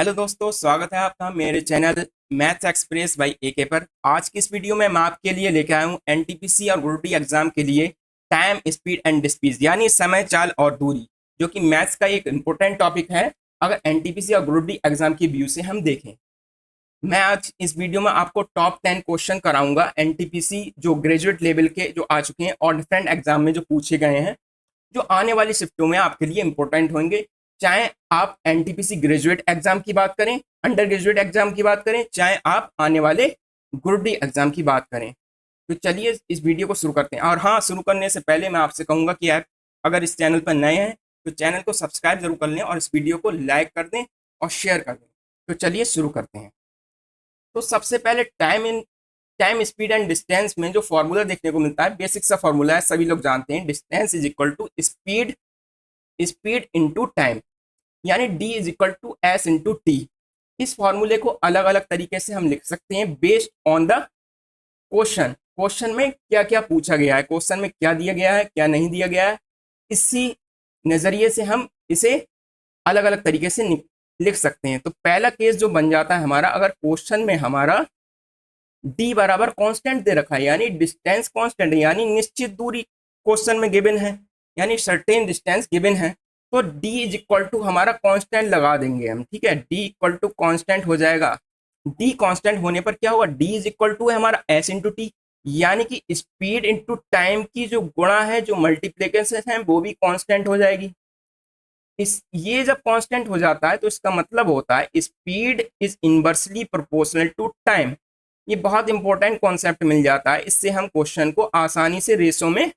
Hello दोस्तों, स्वागत है आपका मेरे चैनल मैथ्स एक्सप्रेस बाई एके पर। आज की इस वीडियो में मैं आपके लिए लेके आया हूँ एनटीपीसी और ग्रुप डी एग्जाम के लिए टाइम, स्पीड एंड डिस्पीड यानी समय, चाल और दूरी, जो कि मैथ्स का एक इम्पोर्टेंट टॉपिक है अगर एनटीपीसी और ग्रुप डी एग्जाम की व्यू से हम देखें। मैं आज इस वीडियो में आपको टॉप 10 क्वेश्चन कराऊंगा एनटीपीसी जो ग्रेजुएट लेवल के जो आ चुके हैं और डिफरेंट एग्जाम में जो पूछे गए हैं, जो आने वाली शिफ्टों में आपके लिए इंपॉर्टेंट होंगे। चाहे आप एनटीपीसी ग्रेजुएट एग्जाम की बात करें, अंडर ग्रेजुएट एग्जाम की बात करें, चाहे आप आने वाले ग्रुप डी एग्जाम की बात करें। तो चलिए इस वीडियो को शुरू करते हैं। और हाँ, शुरू करने से पहले मैं आपसे कहूंगा कि आप अगर इस चैनल पर नए हैं तो चैनल को सब्सक्राइब जरूर कर लें और इस वीडियो को लाइक कर दें और शेयर कर दें। तो चलिए शुरू करते हैं। तो सबसे पहले टाइम, स्पीड एंड डिस्टेंस में जो फॉर्मूला देखने को मिलता है, बेसिक सा फॉर्मूला है, सभी लोग जानते हैं। Distance is equal to speed speed into time, यानी d is equal to S into T. इस फॉर्मूले को अलग अलग तरीके से हम लिख सकते हैं बेस्ड ऑन द क्वेश्चन में क्या क्या पूछा गया है, क्वेश्चन में क्या दिया गया है, क्या नहीं दिया गया है। इसी नजरिए से हम इसे अलग अलग तरीके से लिख सकते हैं। तो पहला केस जो बन जाता है हमारा, अगर क्वेश्चन में हमारा d बराबर कांस्टेंट दे रखा है, यानी डिस्टेंस कांस्टेंट है, यानी निश्चित दूरी क्वेश्चन में गिवन है, यानी सर्टेन डिस्टेंस गिवन है, तो d इज इक्वल टू हमारा कांस्टेंट लगा देंगे हम। ठीक है, d इक्वल टू कांस्टेंट हो जाएगा। d कांस्टेंट होने पर क्या होगा, d इज इक्वल टू है हमारा s इंटू टी, यानी कि स्पीड इंटू टाइम की जो गुणा है, जो मल्टीप्लीकेशन है, वो भी कांस्टेंट हो जाएगी। इस ये जब कांस्टेंट हो जाता है तो इसका मतलब होता है speed is inversely proportional to time. ये बहुत इंपॉर्टेंट कॉन्सेप्ट मिल जाता है। इससे हम क्वेश्चन को आसानी से रेशो में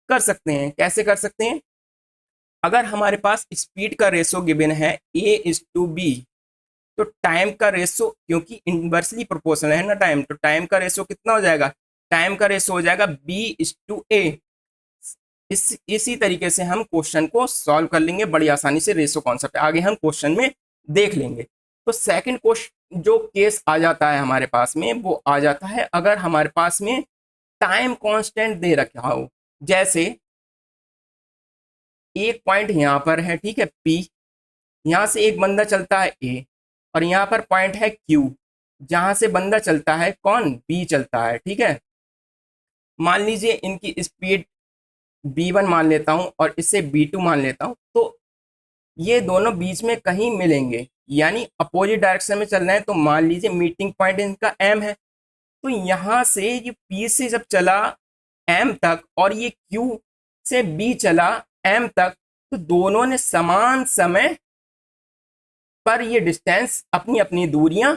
कर सकते हैं। कैसे कर सकते हैं, अगर हमारे पास स्पीड का रेशो गिवन है a इज टू बी, तो टाइम का रेशो, क्योंकि इनवर्सली प्रोपोर्शनल है ना टाइम, तो टाइम का रेशो कितना हो जाएगा, टाइम का रेशो हो जाएगा b इज टू ए। इसी तरीके से हम क्वेश्चन को सॉल्व कर लेंगे बड़ी आसानी से। रेशो कॉन्सेप्ट आगे हम क्वेश्चन में देख लेंगे। तो सेकंड क्वेश्चन जो केस आ जाता है हमारे पास में, वो आ जाता है अगर हमारे पास में टाइम कांस्टेंट दे रखा हो। जैसे एक पॉइंट यहाँ पर है, ठीक है, P, यहाँ से एक बंदा चलता है A, और यहाँ पर पॉइंट है Q, जहां से बंदा चलता है कौन, B चलता है। ठीक है, मान लीजिए इनकी स्पीड B1 मान लेता हूं और इससे B2 मान लेता हूं, तो ये दोनों बीच में कहीं मिलेंगे, यानी अपोजिट डायरेक्शन में चल रहे हैं। तो मान लीजिए मीटिंग पॉइंट इनका M है, तो यहाँ से ये P से जब चला M तक और ये Q से B चला M तक, तो दोनों ने समान समय पर ये डिस्टेंस, अपनी अपनी दूरियां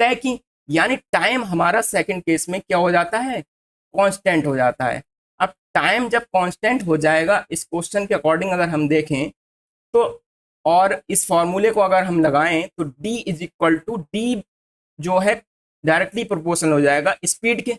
तय की, यानी टाइम हमारा सेकंड केस में क्या हो जाता है, कांस्टेंट हो जाता है। अब टाइम जब कांस्टेंट हो जाएगा इस क्वेश्चन के अकॉर्डिंग अगर हम देखें तो, और इस फॉर्मूले को अगर हम लगाएं तो d is equal to D जो है डायरेक्टली प्रोपोर्शनल हो जाएगा स्पीड के।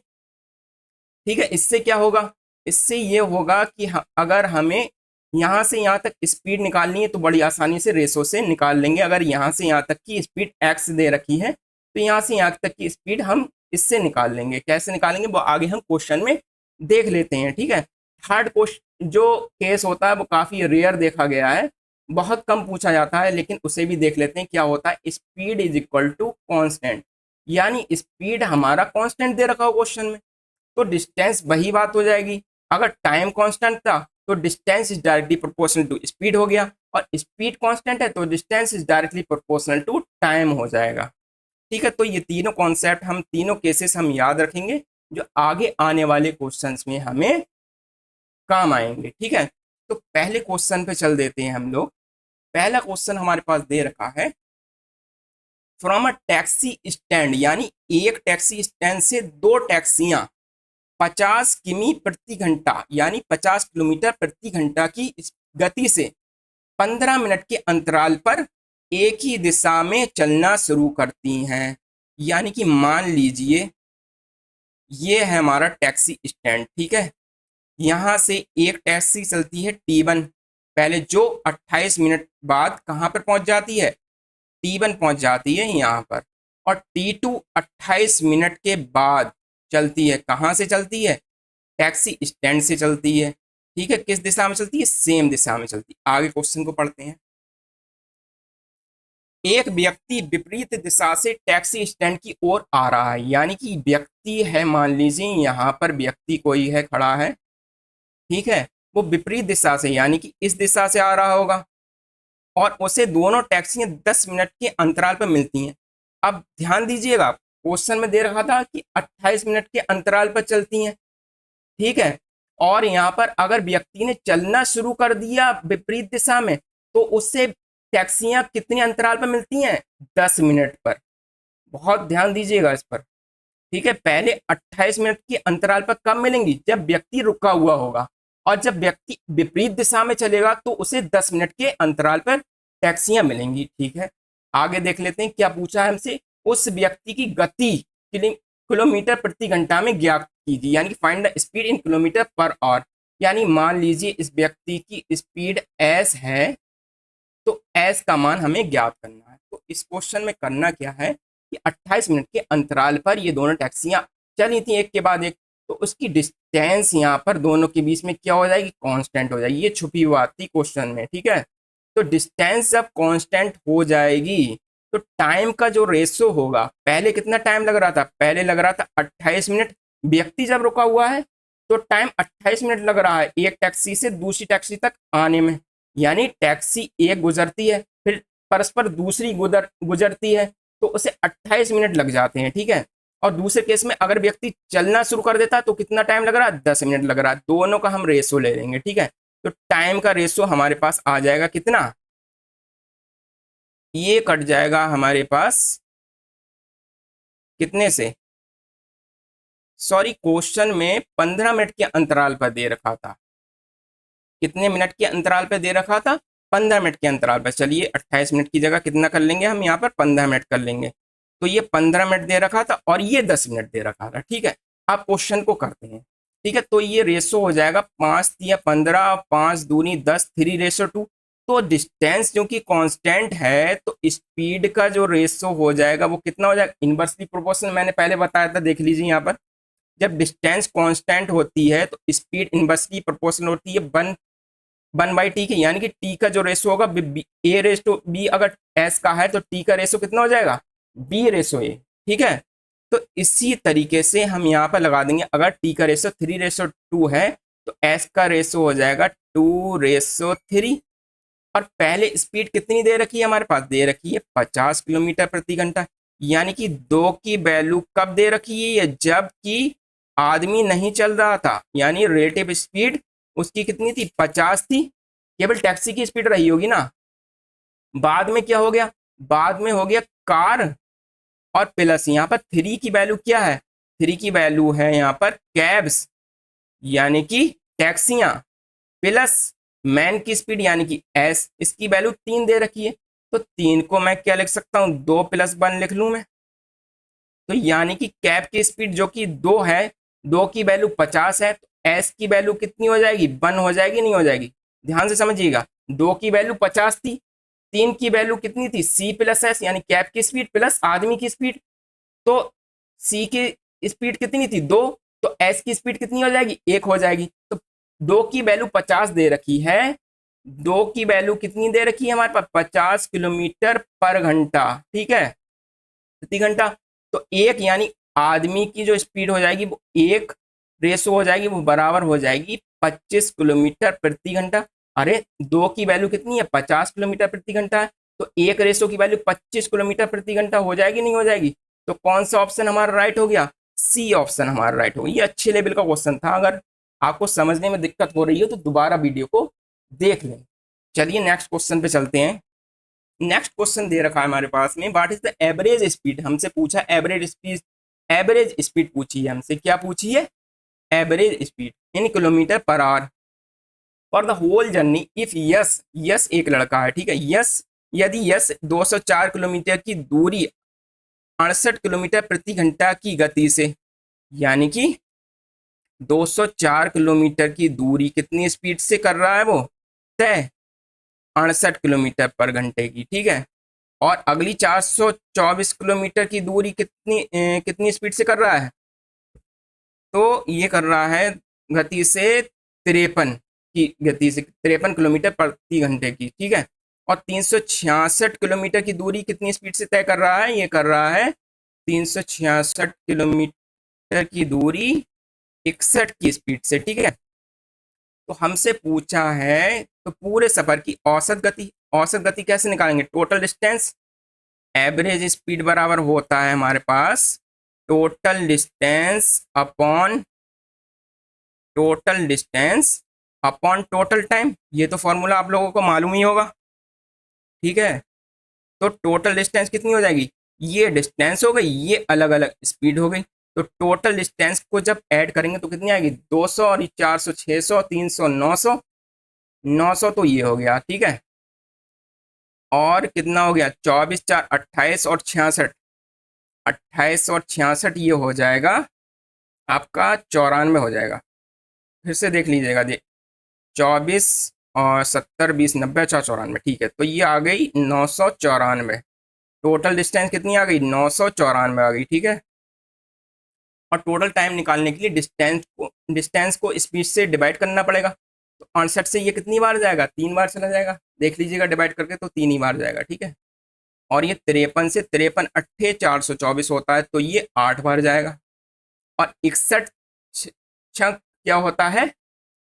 ठीक है, इससे क्या होगा, इससे ये होगा कि अगर हमें यहाँ से यहाँ तक स्पीड निकालनी है तो बड़ी आसानी से रेशो से निकाल लेंगे। अगर यहाँ से यहाँ तक की स्पीड x दे रखी है तो यहाँ से यहाँ तक की स्पीड हम इससे निकाल लेंगे। कैसे निकालेंगे वो आगे हम क्वेश्चन में देख लेते हैं। ठीक है, थर्ड क्वेश्चन जो केस होता है वो काफ़ी रेयर देखा गया है, बहुत कम पूछा जाता है, लेकिन उसे भी देख लेते हैं। क्या होता है, speed is equal to constant, यानी स्पीड हमारा कॉन्स्टेंट दे रखा हो क्वेश्चन में, तो डिस्टेंस वही बात हो जाएगी। अगर टाइम कांस्टेंट था तो distance is directly proportional to speed हो गया, और स्पीड कांस्टेंट है तो distance is directly proportional to time हो जाएगा। ठीक है, तो ये तीनों कॉन्सेप्ट, हम तीनों केसेस हम याद रखेंगे जो आगे आने वाले क्वेश्चंस में हमें काम आएंगे। ठीक है, तो पहले क्वेश्चन पे चल देते हैं हम लोग। पहला क्वेश्चन हमारे पास दे रखा है, फ्रॉम अ टैक्सी स्टैंड, यानी एक टैक्सी स्टैंड से दो टैक्सियां 50 किमी प्रति घंटा, यानी 50 किलोमीटर प्रति घंटा की गति से 15 मिनट के अंतराल पर एक ही दिशा में चलना शुरू करती हैं। यानी कि मान लीजिए ये है हमारा टैक्सी स्टैंड। ठीक है, यहाँ से एक टैक्सी चलती है T1 पहले, जो 28 मिनट बाद कहाँ पर पहुंच जाती है, T1 पहुंच जाती है यहाँ पर, और T2 28 मिनट के बाद चलती है। कहाँ से चलती है, टैक्सी स्टैंड से चलती है। ठीक है, किस दिशा में चलती है, सेम दिशा में चलती है। आगे क्वेश्चन को पढ़ते हैं। एक व्यक्ति विपरीत दिशा से टैक्सी स्टैंड की ओर आ रहा है, यानी कि व्यक्ति है, मान लीजिए यहाँ पर व्यक्ति कोई है खड़ा है, ठीक है, वो विपरीत दिशा से यानी कि इस दिशा से आ रहा होगा और उसे दोनों टैक्सियां 10 मिनट के अंतराल पर मिलती हैं। अब ध्यान दीजिएगा, क्वेश्चन में दे रखा था कि 28 मिनट के अंतराल पर चलती हैं, ठीक है, और यहाँ पर अगर व्यक्ति ने चलना शुरू कर दिया विपरीत दिशा में तो उससे टैक्सियां कितने अंतराल पर मिलती हैं, 10 मिनट पर। बहुत ध्यान दीजिएगा इस पर, ठीक है। पहले 28 मिनट के अंतराल पर कब मिलेंगी, जब व्यक्ति रुका हुआ होगा, और जब व्यक्ति विपरीत दिशा में चलेगा तो उसे 10 मिनट के अंतराल पर टैक्सियां मिलेंगी, ठीक है। आगे देख लेते हैं क्या पूछा है हमसे। उस व्यक्ति की गति किलोमीटर प्रति घंटा में ज्ञात कीजिए, यानी कि find the speed in kilometre per our. यानी मान लीजिए इस व्यक्ति की स्पीड एस है, तो एस का मान हमें ज्ञात करना है। तो इस क्वेश्चन में करना क्या है कि 28 मिनट के अंतराल पर ये दोनों टैक्सियां चली थी एक के बाद एक, तो उसकी डिस्टेंस यहाँ पर दोनों के बीच में क्या हो जाएगी, कांस्टेंट हो जाएगी। ये छुपी हुई बात थी क्वेश्चन में, ठीक है। तो डिस्टेंस जब कांस्टेंट हो जाएगी तो टाइम का जो रेशो होगा, पहले कितना टाइम लग रहा था, पहले लग रहा था 28 मिनट, व्यक्ति जब रुका हुआ है तो टाइम 28 मिनट लग रहा है एक टैक्सी से दूसरी टैक्सी तक आने में, यानी टैक्सी एक गुजरती है फिर परस्पर दूसरी गुजरती है तो उसे 28 मिनट लग जाते हैं, ठीक है। और दूसरे केस में अगर व्यक्ति चलना शुरू कर देता तो कितना टाइम लग रहा है, 10 मिनट लग रहा है। दोनों का हम रेशो ले लेंगे, ठीक है। तो टाइम का रेशो हमारे पास आ जाएगा कितना, ये कट जाएगा हमारे पास कितने से, सॉरी क्वेश्चन में 15 मिनट के अंतराल पर दे रखा था, कितने मिनट के अंतराल पर दे रखा था, 15 मिनट के अंतराल पर। चलिए 28 मिनट की जगह कितना कर लेंगे हम, यहाँ पर 15 मिनट कर लेंगे। तो ये 15 मिनट दे रखा था और ये 10 मिनट दे रखा था, ठीक है। आप क्वेश्चन को करते हैं, ठीक है। तो ये रेशो हो जाएगा 5 या 15, 5 दूनी 10, 3:2। तो डिस्टेंस जो कि कांस्टेंट है तो स्पीड का जो रेशो हो जाएगा वो कितना हो जाएगा, इनवर्सली प्रोपोर्शनल। मैंने पहले बताया था, देख लीजिए यहाँ पर, जब डिस्टेंस कांस्टेंट होती है तो स्पीड इनवर्सली प्रोपोर्शनल होती है 1/t के, यानी कि टी का जो रेशो होगा ए रेस टू बी, अगर एस का है तो टी का रेशो कितना हो जाएगा, बी रेशो ए, ठीक है। तो इसी तरीके से हम यहाँ पर लगा देंगे, अगर टी का रेशो 3:2 है तो एस का रेशो हो जाएगा 2:3। और पहले स्पीड कितनी दे रखी है हमारे पास, दे रखी है 50 किलोमीटर प्रति घंटा, यानी कि 2 की वैल्यू कब दे रखी है, जबकि आदमी नहीं चल रहा था, यानी रिलेटिव स्पीड उसकी कितनी थी, 50 थी। केवल टैक्सी की स्पीड रही होगी ना। बाद में क्या हो गया, बाद में हो गया कार, और प्लस यहाँ पर 3 की वैल्यू क्या है, 3 की वैल्यू है यहाँ पर कैब्स, यानी कि टैक्सियां, प्लस मैन की स्पीड यानी कि एस, इसकी वैल्यू 3 दे रखी है। तो 3 को मैं क्या लिख सकता हूँ, 2 + 1 लिख लूँ मैं। तो यानी कि कैब की स्पीड जो कि 2 है, 2 की वैल्यू 50 है, तो एस की वैल्यू कितनी हो जाएगी, 1 हो जाएगी, नहीं हो जाएगी, ध्यान से समझिएगा। 2 की वैल्यू 50 थी, 3 की वैल्यू कितनी थी, सी + एस, यानी कैब की स्पीड प्लस आदमी की स्पीड। तो सी की स्पीड कितनी थी, 2, तो एस की स्पीड कितनी हो जाएगी, 1 हो जाएगी। तो 2 की वैल्यू 50 दे रखी है, 2 की वैल्यू कितनी दे रखी है हमारे पास, 50 किलोमीटर पर घंटा, ठीक है, प्रति घंटा। तो एक यानी आदमी की जो स्पीड हो जाएगी वो एक रेसो हो जाएगी, वो बराबर हो जाएगी 25 किलोमीटर प्रति घंटा। अरे 2 की वैल्यू कितनी है, 50 किलोमीटर प्रति घंटा है, तो एक रेसो की वैल्यू 25 किलोमीटर प्रति घंटा हो जाएगी, नहीं हो जाएगी। तो कौन सा ऑप्शन हमारा राइट हो गया, सी ऑप्शन हमारा राइट हो गया। ये अच्छे लेवल का क्वेश्चन था, अगर आपको समझने में दिक्कत हो रही हो तो दोबारा वीडियो को देख लें। चलिए नेक्स्ट क्वेश्चन पे चलते हैं। नेक्स्ट क्वेश्चन दे रखा है हमारे पास में, what is the average speed, हमसे पूछा एवरेज स्पीड, एवरेज स्पीड पूछी है हमसे, क्या पूछी है, average speed in kilometre per hour for the whole journey if yes, yes एक लड़का है, ठीक है, यस यदि यस 204 किलोमीटर की दूरी 68 किलोमीटर प्रति घंटा की गति से, यानी कि 204 किलोमीटर की दूरी कितनी स्पीड से कर रहा है वो, तय 68 किलोमीटर पर घंटे की, ठीक है। और अगली 424 किलोमीटर की दूरी कितनी स्पीड से कर रहा है, तो ये कर रहा है गति से 53 की गति से, 53 किलोमीटर प्रति घंटे की, ठीक है। और 366 किलोमीटर की दूरी कितनी स्पीड से तय कर रहा है? ये कर रहा है 366 किलोमीटर की दूरी 61 की स्पीड से, ठीक है। तो हमसे पूछा है तो पूरे सफर की औसत गति कैसे निकालेंगे? टोटल डिस्टेंस, एवरेज स्पीड बराबर होता है हमारे पास total distance upon total time. ये तो फॉर्मूला आप लोगों को मालूम ही होगा, ठीक है। तो टोटल डिस्टेंस कितनी हो जाएगी? ये डिस्टेंस हो गई, ये अलग अलग स्पीड हो गई। तो टोटल डिस्टेंस को जब ऐड करेंगे तो कितनी आएगी? 200 और 400 600 300 900 900, तो ये हो गया, ठीक है। और कितना हो गया? 24 4 28 और 66, 28 और 66 ये हो जाएगा आपका 94 हो जाएगा। फिर से देख लीजिएगा, 24 और 70 20 90 94, ठीक है। तो ये आ गई 994। टोटल डिस्टेंस कितनी आ गई? 994 आ गई, ठीक है। और टोटल टाइम निकालने के लिए डिस्टेंस को स्पीड से डिवाइड करना पड़ेगा। तो 68 से ये कितनी बार जाएगा? 3 बार चला जाएगा, देख लीजिएगा डिवाइड करके, तो 3 ही बार जाएगा, ठीक है। और ये 53 से 53 अट्ठे 424 होता है, तो ये 8 बार जाएगा। और 61 छक क्या होता है?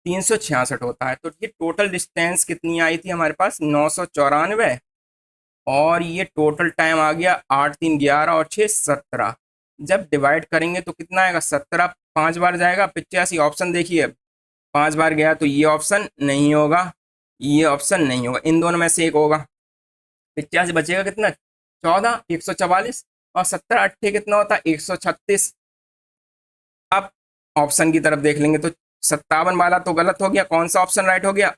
366 होता है। तो ये टोटल डिस्टेंस कितनी आई थी हमारे पास? 994। और ये टोटल टाइम आ गया 8 3 11 और 6 17। जब डिवाइड करेंगे तो कितना आएगा? 17 5 बार जाएगा। 85 ऑप्शन देखिए, 5 बार गया तो ये ऑप्शन नहीं होगा, ये ऑप्शन नहीं होगा, इन दोनों में से एक होगा। 85 बचेगा कितना? 14 144। और 70 अट्ठे कितना होता है? 136। अब ऑप्शन की तरफ देख लेंगे तो 57 वाला तो गलत हो गया, कौन सा ऑप्शन राइट हो गया?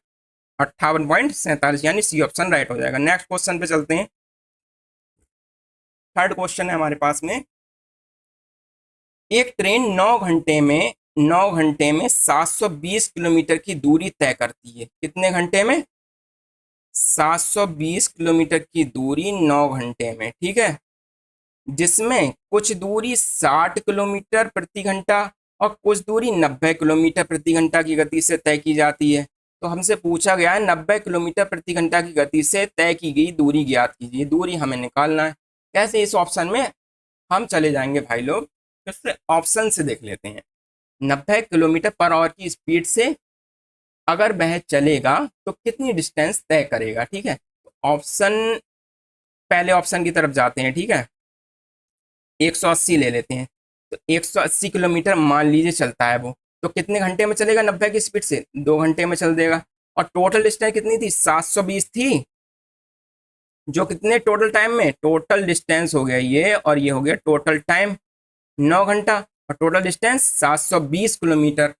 58.47, यानी सी ऑप्शन राइट हो जाएगा। नेक्स्ट क्वेश्चन पे चलते हैं। थर्ड क्वेश्चन है हमारे पास में, एक ट्रेन 9 घंटे में 720 किलोमीटर की दूरी तय करती है। कितने घंटे में? 720 किलोमीटर की दूरी 9 घंटे में, ठीक है। जिसमें कुछ दूरी 60 किलोमीटर प्रति घंटा और कुछ दूरी 90 किलोमीटर प्रति घंटा की गति से तय की जाती है। तो हमसे पूछा गया है 90 किलोमीटर प्रति घंटा की गति से तय की गई दूरी ज्ञात कीजिए। दूरी हमें निकालना है। कैसे? इस ऑप्शन में हम चले जाएंगे भाई लोग, फिर ऑप्शन से देख लेते हैं। 90 किलोमीटर पर आवर की स्पीड से अगर वह चलेगा तो कितनी डिस्टेंस तय करेगा, ठीक है। ऑप्शन, पहले ऑप्शन की तरफ जाते हैं, ठीक है। 180 ले लेते हैं। तो 180 किलोमीटर मान लीजिए चलता है वो, तो कितने घंटे में चलेगा? 90 की स्पीड से 2 घंटे में चल देगा। और टोटल डिस्टेंस कितनी थी? 720 थी, जो कितने टोटल टाइम में? टोटल डिस्टेंस हो गया ये, और ये हो गया टोटल टाइम 9 घंटा, और टोटल डिस्टेंस 720 किलोमीटर।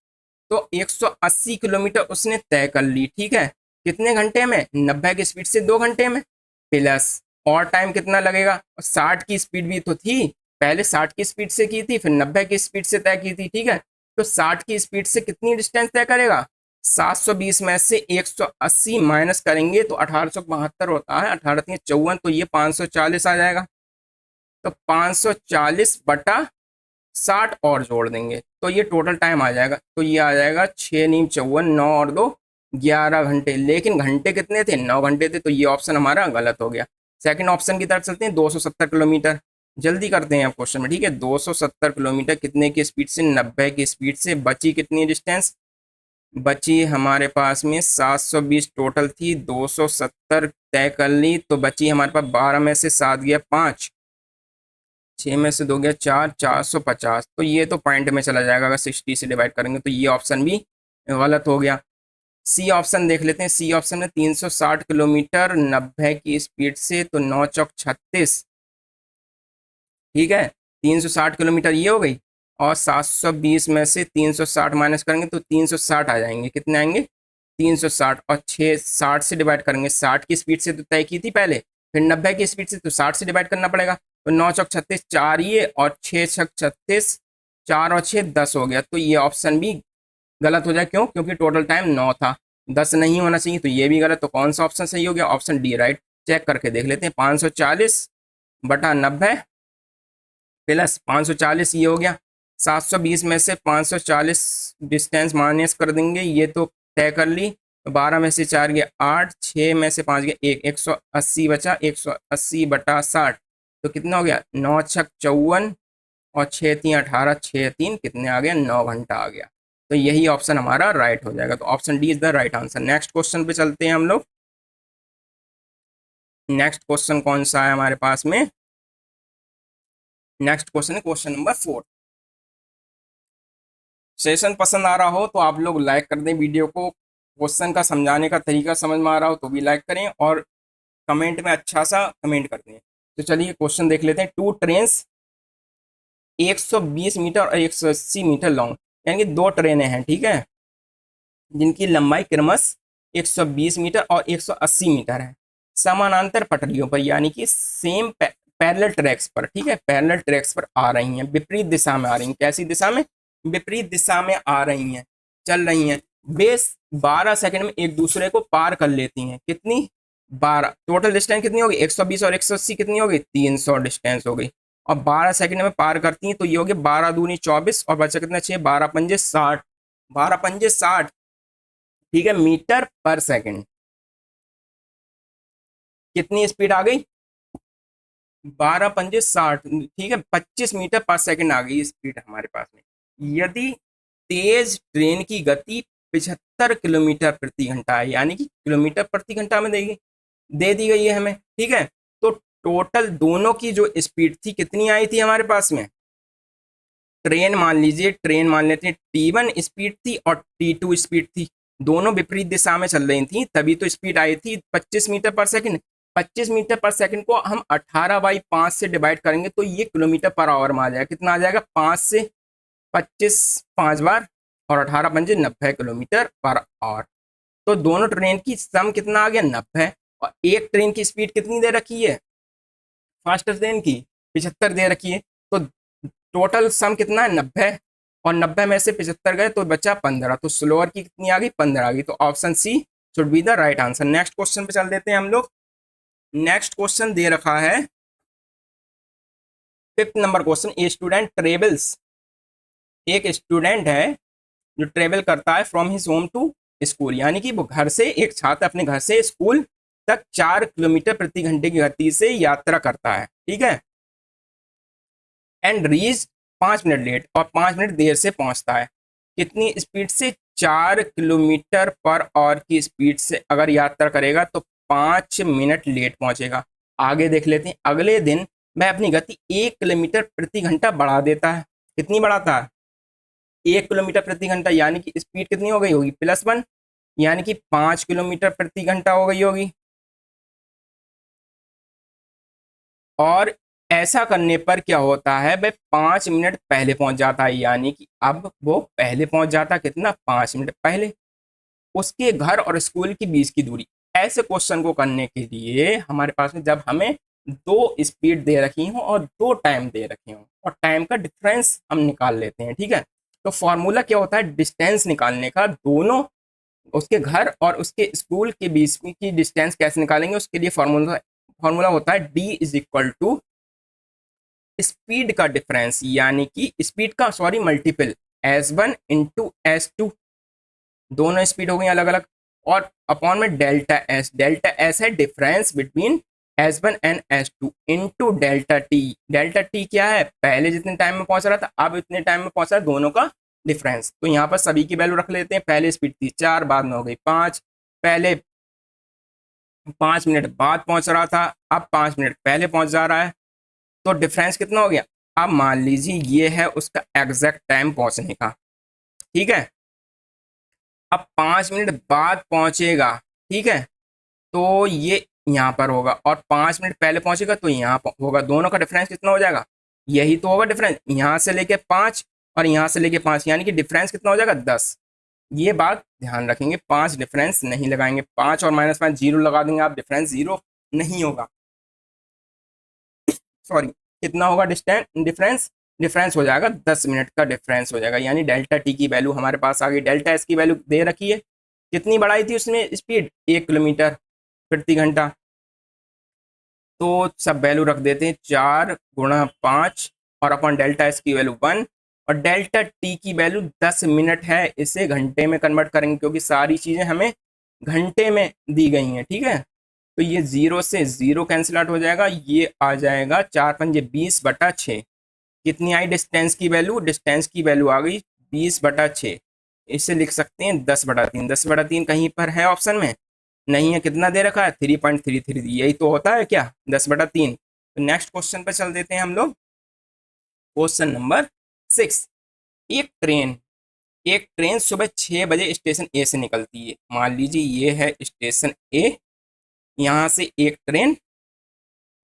तो 180 किलोमीटर उसने तय कर ली, ठीक है। कितने घंटे में? 90 की स्पीड से 2 घंटे में, प्लस और टाइम कितना लगेगा? 60 की स्पीड भी तो थी, पहले 60 की स्पीड से की थी, फिर 90 की स्पीड से तय की थी, ठीक है। तो 60 की स्पीड से कितनी डिस्टेंस तय करेगा? 720 में से 180 माइनस करेंगे तो 1872 होता है, 18 54, तो ये 540 आ जाएगा। तो 540 बटा 60 और जोड़ देंगे तो ये टोटल टाइम आ जाएगा। तो ये आ जाएगा 6 नीम 54, 9 और 2 11 घंटे। लेकिन घंटे कितने थे? 9 घंटे थे, तो ये ऑप्शन हमारा गलत हो गया। सेकंड ऑप्शन की तरफ चलते हैं। 270 किलोमीटर, जल्दी करते हैं आप क्वेश्चन में, ठीक है। 270 किलोमीटर कितने की स्पीड से? 90 की स्पीड से। बची कितनी डिस्टेंस? बची हमारे पास में 720 टोटल थी, 270 तय कर ली, तो बची हमारे पास 12 में से 7 गया 5, 6 में से 2 गया 4, 450। तो ये तो पॉइंट में चला जाएगा, अगर 60 से डिवाइड करेंगे, तो ये ऑप्शन भी गलत हो गया। सी ऑप्शन देख लेते हैं। सी ऑप्शन में 360 किलोमीटर 90 की स्पीड से, तो 9 चौक 36, ठीक है। 360 किलोमीटर ये हो गई, और 720 में से 360 माइनस करेंगे तो 360 आ जाएंगे। कितने आएंगे? 360। और 6 60 से डिवाइड करेंगे, 60 की स्पीड से तो तय की थी पहले, फिर 90 की स्पीड से, तो 60 से डिवाइड करना पड़ेगा। तो 9 चौक 36, 4 ये, और 6 छक 36, 4 और 6 10 हो गया। तो ये ऑप्शन भी गलत हो जाए, क्यों? क्योंकि टोटल टाइम 9 था, 10 नहीं होना चाहिए, तो ये भी गलत। तो कौन सा ऑप्शन सही हो गया? Option D right. चेक करके देख लेते हैं। 540 बटा 90 प्लस 540 ये हो गया। 720 में से 540 डिस्टेंस माइनस कर देंगे, ये तो तय कर ली, तो 12 में से 4 गया 8, 6 में से 5 गया 1, 180 बचा, 180/60 तो कितना हो गया 9 छक 54 और 6 3 18, 6 3 कितने आ गया 9 घंटा आ गया। तो यही ऑप्शन हमारा राइट हो जाएगा। तो option D is the right answer. Next question पे चलते हैं हम लोग। नेक्स्ट क्वेश्चन कौन सा है हमारे पास में? नेक्स्ट क्वेश्चन है क्वेश्चन नंबर 4। सेशन पसंद आ रहा हो तो आप लोग लाइक कर दें वीडियो को। क्वेश्चन का समझाने का तरीका समझ में आ रहा हो तो भी लाइक करें और कमेंट में अच्छा सा कमेंट कर दें। तो चलिए क्वेश्चन देख लेते हैं। टू ट्रेन्स 120 मीटर और 180 मीटर लॉन्ग, यानी कि दो ट्रेनें हैं, ठीक है, जिनकी लंबाई क्रमश 120 मीटर और 180 मीटर है, समानांतर पटरियों पर यानी कि सेम पैरेलल ट्रैक्स पर, ठीक है, पैरेलल ट्रैक्स पर आ रही हैं, विपरीत दिशा में आ रही हैं। कैसी दिशा में? विपरीत दिशा में आ रही हैं, चल रही हैं। बेस 12 सेकंड में एक दूसरे को पार कर लेती हैं। कितनी? 12। टोटल डिस्टेंस कितनी होगी? 120 और 180 कितनी होगी? 300 डिस्टेंस हो गई। और 12 सेकंड में पार करती हैं तो ये हो गया 12 दूनी 24 और बचा कितना 6, 12 पंजे 60, 12 पंजे 60, ठीक है, मीटर पर सेकंड। कितनी स्पीड आ गई? 12 पंजे 60, ठीक है, 25 मीटर पर सेकंड आ गई स्पीड हमारे पास में। यदि तेज ट्रेन की गति 75 किलोमीटर प्रति घंटा है, यानी कि किलोमीटर प्रति घंटा में देगी, दे दी गई है हमें, ठीक है, तो टोटल दोनों की जो स्पीड थी कितनी आई थी हमारे पास में? ट्रेन मान लीजिए, ट्रेन मान लेते हैं T1 स्पीड थी और T2 स्पीड थी, दोनों विपरीत दिशा में चल रही थी, तभी तो स्पीड आई थी 25 मीटर पर सेकंड। 25 मीटर पर सेकंड को हम 18/5 से डिवाइड करेंगे तो ये किलोमीटर पर आवर में आ जाएगा। कितना आ जाएगा? 5 से 25 5 बार और 18 पंजे 90 किलोमीटर पर आवर। तो दोनों ट्रेन की सम कितना आ गया? 90। और एक ट्रेन की स्पीड कितनी दे रखी है? फर्स्ट ट्रेन की 75 दे रखी है, तो टोटल सम कितना है? 90। और 90 में से 75 गए तो बचा 15, तो स्लोअर की कितनी आ गई? 15 आ गई। तो option C should be the right answer. Next question पे चल देते हैं हम लोग। नेक्स्ट क्वेश्चन दे रखा है 5th number question. A student travels, एक स्टूडेंट है जो ट्रेवल करता है from his home to school, यानी कि वो घर से, एक छात्र अपने घर से स्कूल तक 4 किलोमीटर प्रति घंटे की गति से यात्रा करता है, ठीक है, एंड रीच 5 मिनट लेट, और 5 मिनट देर से पहुंचता है। कितनी स्पीड से? 4 किलोमीटर पर आवर की स्पीड से अगर यात्रा करेगा तो 5 मिनट लेट पहुंचेगा। आगे देख लेते हैं। अगले दिन वह अपनी गति 1 किलोमीटर प्रति घंटा बढ़ा देता है। कितनी बढ़ाता है? 1 किलोमीटर प्रति घंटा, यानी कि स्पीड कितनी हो गई होगी? +1, यानी कि 5 किलोमीटर प्रति घंटा हो गई होगी। और ऐसा करने पर क्या होता है? वह 5 मिनट पहले पहुंच जाता है, यानी कि अब वो पहले पहुंच जाता है। कितना? 5 मिनट पहले। उसके घर और स्कूल के बीच की दूरी। ऐसे क्वेश्चन को करने के लिए हमारे पास में जब हमें दो स्पीड दे रखी हो और दो टाइम दे रखे हो और टाइम का डिफरेंस हम निकाल लेते हैं, ठीक है, तो फॉर्मूला क्या होता है डिस्टेंस निकालने का? दोनों, उसके घर और उसके स्कूल के बीच की डिस्टेंस कैसे निकालेंगे? उसके लिए फॉर्मूला फॉर्मूला होता है D is equal to speed का डिफरेंस, यानी कि स्पीड का sorry multiple, S1 into S2, दोनों स्पीड हो गई अलग अलग, और अपॉन में डेल्टा एस। डेल्टा एस है difference between S1 and S2 into delta T. Delta T क्या है? पहले जितने टाइम में पहुंच रहा था अब इतने टाइम में पहुंच रहा है, दोनों का डिफरेंस। तो यहाँ पर सभी की वैल्यू रख लेते हैं। पहले स्पीड थी 4, बाद में हो गई 5, पहले 5 मिनट बाद पहुंच रहा था, अब 5 मिनट पहले पहुंच जा रहा है, तो डिफरेंस कितना हो गया? अब मान लीजिए ये है उसका एग्जैक्ट टाइम पहुंचने का, ठीक है, अब 5 मिनट बाद पहुंचेगा, ठीक है, तो ये यहाँ पर होगा, और 5 मिनट पहले पहुंचेगा तो यहाँ पर होगा। दोनों का डिफरेंस कितना हो जाएगा? यही तो होगा डिफरेंस, यहाँ से लेके 5 और यहाँ से लेके 5, यानी कि डिफरेंस कितना हो जाएगा? 10। ये बात ध्यान रखेंगे, 5 डिफरेंस नहीं लगाएंगे, 5 और -5 जीरो लगा देंगे आप, डिफरेंस जीरो नहीं होगा, सॉरी। कितना होगा डिस्टेंस डिफरेंस? डिफरेंस हो जाएगा 10 मिनट का डिफरेंस हो जाएगा, यानी डेल्टा टी की वैल्यू हमारे पास आ गई। डेल्टा एस की वैल्यू दे रखी है, कितनी बढ़ाई थी उसने स्पीड? 1 किलोमीटर प्रति घंटा। तो सब वैल्यू रख देते हैं, 4 × 5 और अपन डेल्टा एस की वैल्यू 1 और डेल्टा टी की वैल्यू 10 मिनट है। इसे घंटे में कन्वर्ट करेंगे क्योंकि सारी चीज़ें हमें घंटे में दी गई हैं, ठीक है। तो ये 0 से 0 कैंसिल आउट हो जाएगा, ये आ जाएगा 4×5 = 20/6। कितनी आई डिस्टेंस की वैल्यू? डिस्टेंस की वैल्यू आ गई 20/6। इसे लिख सकते हैं 10/3। 10/3 कहीं पर है ऑप्शन में? नहीं है। कितना दे रखा है? 3.33। यही तो होता है क्या, 10/3। तो नेक्स्ट क्वेश्चन पर चल देते हैं हम लोग। Question number 6। एक ट्रेन एक ट्रेन सुबह 6 बजे स्टेशन ए से निकलती है। मान लीजिए ये है स्टेशन ए, यहाँ से एक ट्रेन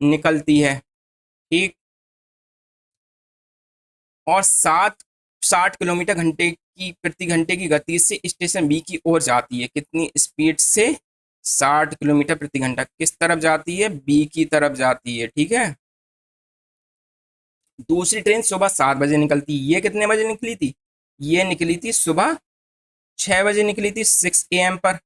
निकलती है, ठीक। और 60 किलोमीटर घंटे की प्रति घंटे की गति से स्टेशन बी की ओर जाती है। कितनी स्पीड से? 60 किलोमीटर प्रति घंटा। किस तरफ जाती है? बी की तरफ जाती है, ठीक है। दूसरी ट्रेन सुबह 7 बजे निकलती। ये कितने बजे निकली थी? ये निकली थी सुबह 6 बजे निकली थी, 6 AM पर।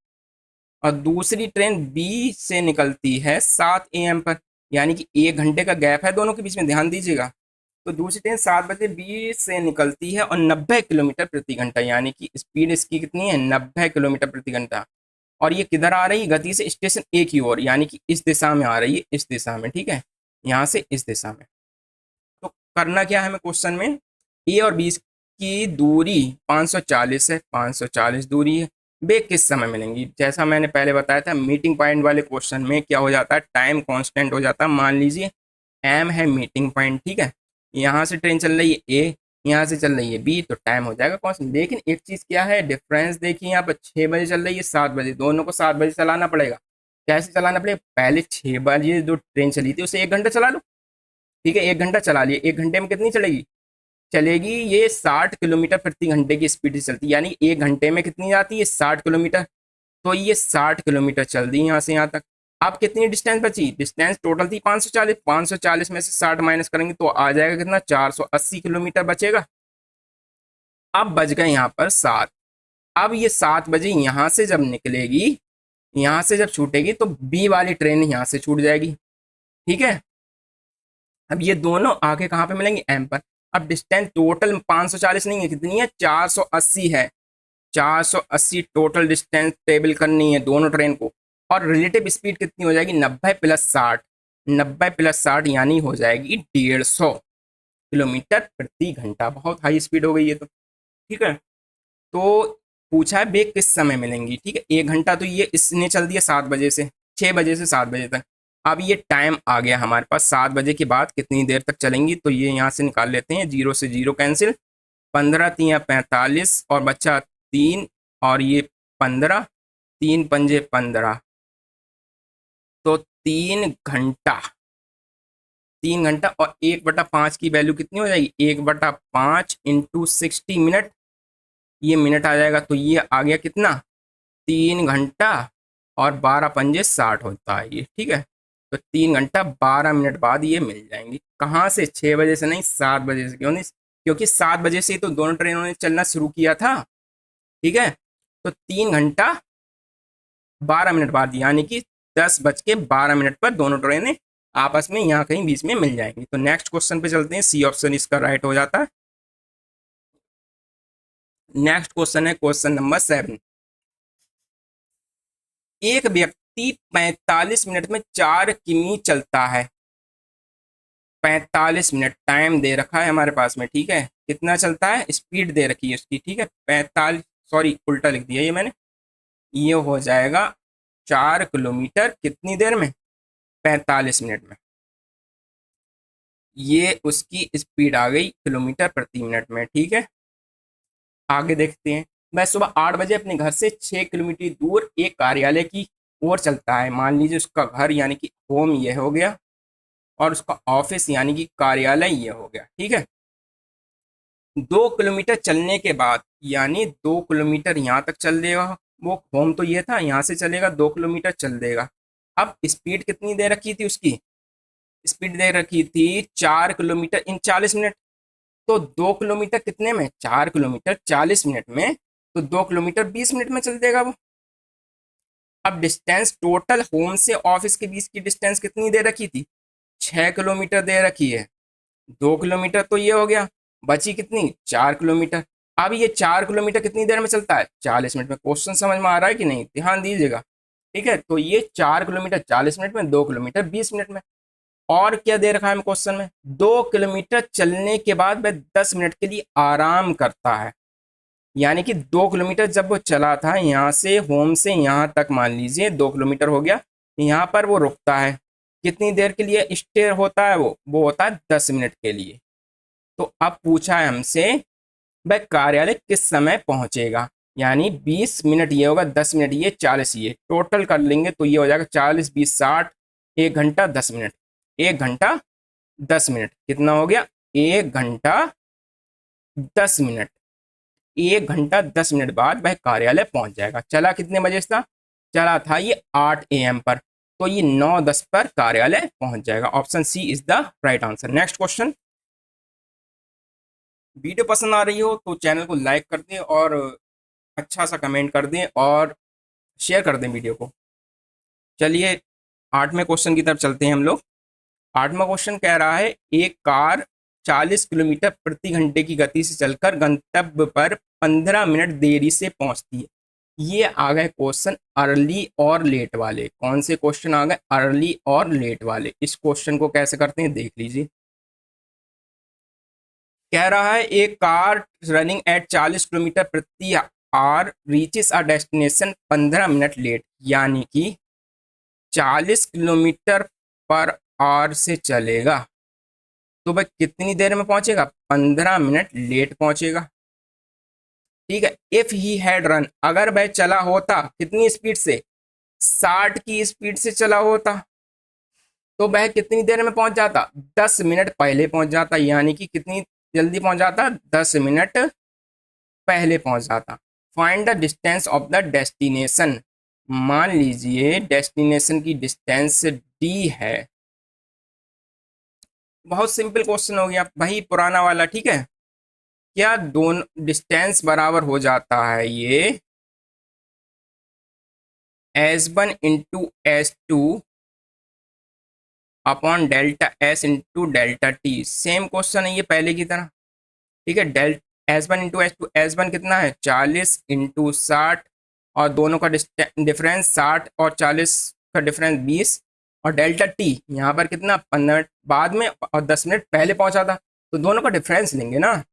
और दूसरी ट्रेन बी से निकलती है 7 AM पर, यानी कि 1 घंटे का गैप है दोनों के बीच में, ध्यान दीजिएगा। तो दूसरी ट्रेन 7 बजे बी से निकलती है और 90 किलोमीटर प्रति घंटा, यानी कि स्पीड इसकी कितनी है? 90 किलोमीटर प्रति घंटा। और ये किधर आ रही है गति से? स्टेशन ए की ओर, यानी कि इस दिशा में आ रही है, इस दिशा में, ठीक है, यहाँ से इस दिशा में। तो करना क्या है हमें क्वेश्चन में? ए और बी की दूरी 540 है, 540 दूरी है। वे किस समय मिलेंगी? जैसा मैंने पहले बताया था, मीटिंग पॉइंट वाले क्वेश्चन में क्या हो जाता है? टाइम कांस्टेंट हो जाता है। मान लीजिए एम है मीटिंग पॉइंट, ठीक है। यहाँ से ट्रेन चल रही है ए, यहाँ से चल रही है बी, तो टाइम हो जाएगा कांस्टेंट। लेकिन एक चीज़ क्या है, डिफरेंस देखिए, यहाँ पर 6 बजे चल रही है, 7 बजे, दोनों को 7 बजे चलाना पड़ेगा। कैसे चलाना पड़ेगा? पहले 6 बजे जो ट्रेन चली थी उसे 1 घंटा चला लो, ठीक है। 1 घंटा चला लिए, 1 घंटे में कितनी चलेगी? चलेगी ये 60 किलोमीटर प्रति घंटे की स्पीड से चलती है, यानी 1 घंटे में कितनी जाती है? 60 किलोमीटर। तो ये 60 किलोमीटर चल दी यहाँ से यहाँ तक। अब कितनी डिस्टेंस बची? डिस्टेंस टोटल थी 540, 540 में से 60 माइनस करेंगे तो आ जाएगा कितना? 480 किलोमीटर बचेगा। अब बच गए यहाँ पर 7। अब ये 7 बजे यहाँ से जब निकलेगी, यहाँ से जब छूटेगी, तो बी वाली ट्रेन यहाँ से छूट जाएगी, ठीक है। अब ये दोनों आगे कहाँ पे मिलेंगे? एम पर। अब डिस्टेंस टोटल 540 नहीं है, कितनी है? 480 है। 480 टोटल डिस्टेंस टेबल करनी है दोनों ट्रेन को। और रिलेटिव स्पीड कितनी हो जाएगी? 90+60। 90+60 यानी हो जाएगी 150 किलोमीटर प्रति घंटा। बहुत हाई स्पीड हो गई है तो, ठीक है। तो पूछा है वे किस समय मिलेंगी, ठीक है। 1 घंटा तो ये इसने चल दिया 7 बजे से, 6 बजे से 7 बजे तक। अब ये टाइम आ गया हमारे पास, 7 बजे के बाद कितनी देर तक चलेंगी, तो ये यहाँ से निकाल लेते हैं, 0 से 0 कैंसिल। 15×3 = 45 और बच्चा 3, और ये 15, 3×5 = 15। तो 3 घंटा, 3 घंटा। और 1/5 की वैल्यू कितनी हो जाएगी? 1/5 इंटू 60 मिनट, ये मिनट आ जाएगा। तो ये आ गया कितना? 3 घंटा और 12×5 = 60 होता है ये, ठीक है। तो 3 घंटा 12 मिनट बाद ये मिल जाएंगी। कहाँ से? 6 बजे से नहीं, 7 बजे से। क्यों नहीं? क्योंकि 7 बजे से ही तो दोनों ट्रेनों ने चलना शुरू किया था, ठीक है। तो 3 घंटा 12 मिनट बाद, यानी कि 10:12 पर दोनों ट्रेनें आपस में यहाँ कहीं बीच में मिल जाएंगी। तो नेक्स्ट क्वेश्चन पे चलते हैं, सी ऑप्शन इसका राइट हो जाता है। नेक्स्ट क्वेश्चन है क्वेश्चन नंबर 7। एक व्यक्ति 45 मिनट में 4 किमी चलता है। 45 मिनट टाइम दे रखा है हमारे पास में, ठीक है। कितना चलता है? स्पीड दे रखी है उसकी, ठीक है। 45, सॉरी उल्टा लिख दिया ये मैंने। ये हो जाएगा 4 किलोमीटर कितनी देर में? 45 मिनट में। ये उसकी स्पीड आ गई किलोमीटर प्रति मिनट में, ठीक है। आगे देखते हैं। मैं सुबह 8 बजे अपने घर से 6 किलोमीटर दूर एक कार्यालय की ओर चलता है। मान लीजिए उसका घर यानी कि होम ये हो गया, और उसका ऑफिस यानी कि कार्यालय ये हो गया, ठीक है। 2 किलोमीटर चलने के बाद, यानी 2 किलोमीटर यहाँ तक चल देगा, वो होम तो ये था, यहाँ से चलेगा 2 किलोमीटर चल देगा। अब स्पीड कितनी दे रखी थी उसकी? स्पीड दे रखी थी 4 किलोमीटर इन 40 मिनट। तो 2 किलोमीटर कितने में? 4 किलोमीटर 40 मिनट में, तो 2 किलोमीटर 20 मिनट में चल देगा वो। अब डिस्टेंस टोटल होम से ऑफिस के बीच की डिस्टेंस कितनी दे रखी थी? 6 किलोमीटर दे रखी है। 2 किलोमीटर तो ये हो गया, बची कितनी? 4 किलोमीटर। अब ये 4 किलोमीटर कितनी देर में चलता है? 40 मिनट में। क्वेश्चन समझ में आ रहा है कि नहीं? ध्यान दीजिएगा। ठीक है, तो ये 4 किलोमीटर 40 मिनट में, 2 किलोमीटर 20 मिनट में। और क्या दे रखा है हमें क्वेश्चन में? 2 किलोमीटर चलने के बाद वह 10 मिनट के लिए आराम करता है। यानी कि 2 किलोमीटर जब वो चला था यहाँ से, होम से यहाँ तक, मान लीजिए 2 किलोमीटर हो गया, यहाँ पर वो रुकता है। कितनी देर के लिए स्टे होता है? वो होता है 10 मिनट के लिए। तो अब पूछा है हमसे वह कार्यालय किस समय पहुंचेगा। यानी 20 मिनट ये होगा, 10 मिनट ये, 40 ये, टोटल कर लेंगे तो ये हो जाएगा 40 20 60, 1 घंटा 10 मिनट। 1 घंटा 10 मिनट कितना हो गया? 1 घंटा 10 मिनट। 1 घंटा 10 मिनट बाद वह कार्यालय पहुंच जाएगा। चला कितने बजे था? चला था ये 8 AM पर, तो ये 9:10 पर कार्यालय पहुंच जाएगा। Option C is the right answer. Next question. Video पसंद आ रही हो तो चैनल को लाइक कर दें और अच्छा सा कमेंट कर दें और शेयर कर दें वीडियो को। चलिए 8वें क्वेश्चन की तरफ चलते हैं हम लोग। 8वां क्वेश्चन कह रहा है एक कार 40 किलोमीटर प्रति घंटे की गति से चलकर गंतव्य पर 15 मिनट देरी से पहुंचती है। ये आ गए क्वेश्चन अर्ली और लेट वाले। कौन से क्वेश्चन आ गए? अर्ली और लेट वाले। इस क्वेश्चन को कैसे करते हैं देख लीजिए। कह रहा है एक कार रनिंग एट 40 किलोमीटर प्रति hour reaches a destination 15 minute late. यानी कि 40 किलोमीटर पर आवर से चलेगा तो वह कितनी देर में पहुंचेगा? 15 मिनट लेट पहुंचेगा। ठीक है। इफ ही हैड रन, अगर वह चला होता कितनी स्पीड से? 60 की स्पीड से चला होता तो वह कितनी देर में पहुंच जाता? 10 मिनट पहले पहुंच जाता। यानी कि कितनी जल्दी पहुंच जाता? 10 मिनट पहले पहुंच जाता। Find the distance of the destination. मान लीजिए डेस्टिनेशन की डिस्टेंस डी है। बहुत सिंपल क्वेश्चन हो गया भाई, पुराना वाला। ठीक है, क्या दोनों डिस्टेंस बराबर हो जाता है? ये S1 into S2 upon delta S into delta T. Same question है ये पहले की तरह। ठीक है, S1 इंटू S2, S1 कितना है? 40 इंटू 60, और दोनों का डिफरेंस 60 और 40 का डिफरेंस 20, और डेल्टा टी यहाँ पर कितना? 15 मिनट बाद में और 10 मिनट पहले पहुंचा था, तो दोनों का डिफरेंस लेंगे ना।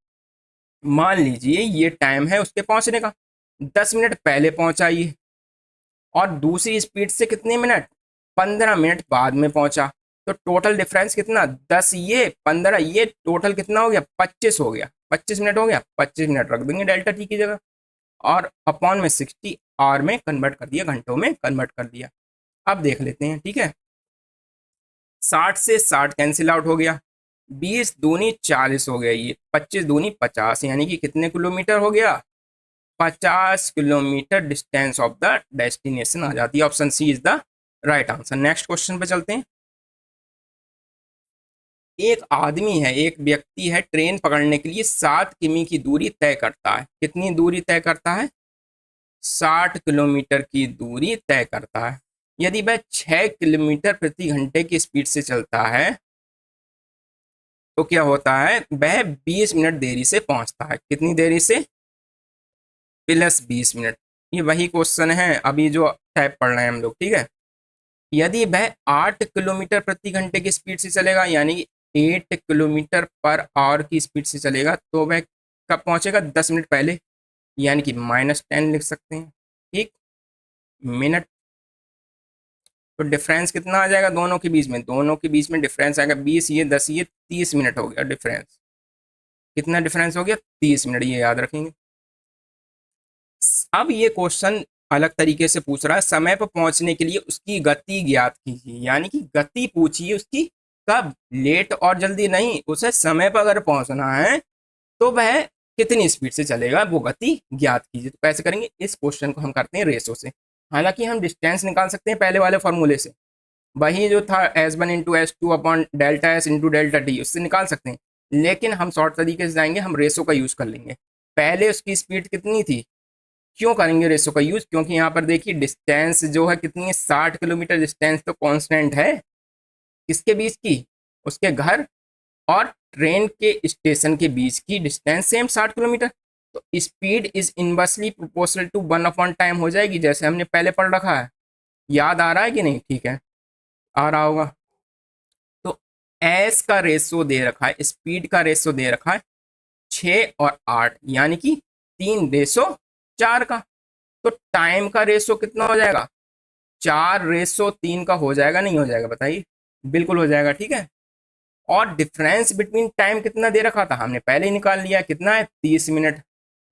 मान लीजिए ये टाइम है उसके पहुंचने का, 10 मिनट पहले पहुंचा ये, और दूसरी स्पीड से कितने मिनट? 15 मिनट बाद में पहुंचा। तो टोटल डिफरेंस कितना? 10 ये 15 ये, टोटल कितना हो गया? 25 हो गया। 25 मिनट हो गया। 25 मिनट रख देंगे डेल्टा टी की जगह, और अपॉन में 60 आवर में कन्वर्ट कर दिया, घंटों में कन्वर्ट कर दिया। अब देख लेते हैं। ठीक है, 60 से 60 कैंसिल आउट हो गया, 20 दूनी 40 हो गया, ये 25 दूनी 50, यानी कि कितने किलोमीटर हो गया? 50 kilometre distance of the destination आ जाती है। Option C is the right answer. Next question पे चलते हैं। एक आदमी है, एक व्यक्ति है, ट्रेन पकड़ने के लिए 7 किमी की दूरी तय करता है। कितनी दूरी तय करता है? 60 किलोमीटर की दूरी तय करता है। यदि वह 6 किलोमीटर प्रति घंटे की स्पीड से चलता है तो क्या होता है? वह 20 मिनट देरी से पहुंचता है। कितनी देरी से? Plus 20 minute. ये वही क्वेश्चन है अभी जो टाइप पढ़ रहे हैं हम लोग। ठीक है, यदि वह 8 किलोमीटर प्रति घंटे की स्पीड से चलेगा, यानी 8 किलोमीटर पर आवर की स्पीड से चलेगा, तो वह कब पहुंचेगा? 10 मिनट पहले, यानी कि -10 लिख सकते हैं। ठीक, मिनट। तो डिफरेंस कितना आ जाएगा दोनों के बीच में? दोनों के बीच में डिफरेंस आएगा 20 ये 10 ये, 30 मिनट हो गया डिफरेंस। कितना डिफरेंस हो गया? 30 मिनट, ये याद रखेंगे। अब ये क्वेश्चन अलग तरीके से पूछ रहा है, समय पर पहुंचने के लिए उसकी गति ज्ञात कीजिए। यानी कि गति पूछिए उसकी, कब? लेट और जल्दी नहीं, उसे समय पर अगर पहुंचना है तो वह कितनी स्पीड से चलेगा, वो गति ज्ञात कीजिए। तो कैसे करेंगे? इस क्वेश्चन को हम करते हैं रेशो से। हालांकि हम डिस्टेंस निकाल सकते हैं पहले वाले फॉर्मूले से, वही जो था S1 into S2 upon delta S into delta T, उससे निकाल सकते हैं। लेकिन हम शॉर्ट तरीके से जाएंगे, हम रेशो का यूज़ कर लेंगे। पहले उसकी स्पीड कितनी थी? क्यों करेंगे रेशो का यूज़? क्योंकि यहाँ पर देखिए डिस्टेंस जो है कितनी है? 60 किलोमीटर। डिस्टेंस तो कांस्टेंट है, किसके बीच की? उसके घर और ट्रेन के स्टेशन के बीच की डिस्टेंस सेम 60 किलोमीटर। तो speed is inversely proportional to 1/1 time हो जाएगी, जैसे हमने पहले पढ़ रखा है। याद आ रहा है कि नहीं? ठीक है, आ रहा होगा। तो एस का रेशो दे रखा है, स्पीड का रेशो दे रखा है 6 और 8, यानी कि 3:4 का। तो टाइम का रेशो कितना हो जाएगा? 4:3 का हो जाएगा, नहीं हो जाएगा बताइए? बिल्कुल हो जाएगा, ठीक है। और डिफरेंस बिटवीन टाइम कितना दे रखा था? हमने पहले ही निकाल लिया, कितना है? 30 मिनट।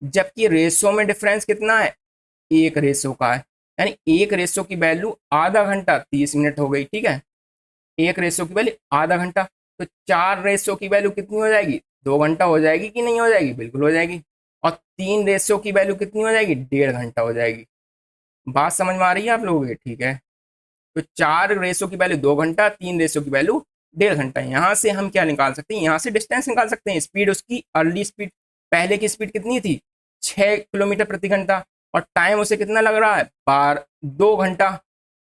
जबकि रेशो में डिफरेंस कितना है? एक रेशो का है, यानी एक रेशो की वैल्यू आधा घंटा 30 मिनट हो गई, ठीक है। एक रेशो की वैल्यू आधा घंटा, तो 4 रेशो की वैल्यू कितनी हो जाएगी? 2 घंटा हो जाएगी कि नहीं हो जाएगी? बिल्कुल हो जाएगी। और 3 रेशो की वैल्यू कितनी हो जाएगी? 1.5 घंटा हो जाएगी। बात समझ में आ रही है आप लोगों की? ठीक है। तो 4 रेशो की वैल्यू 2 घंटा, 3 रेशो की वैल्यू 1.5 घंटा। यहाँ से हम क्या निकाल सकते हैं? यहाँ से डिस्टेंस निकाल सकते हैं। स्पीड उसकी अर्ली स्पीड, पहले की स्पीड कितनी थी? 6 किलोमीटर प्रति घंटा। और टाइम उसे कितना लग रहा है? 2 घंटा।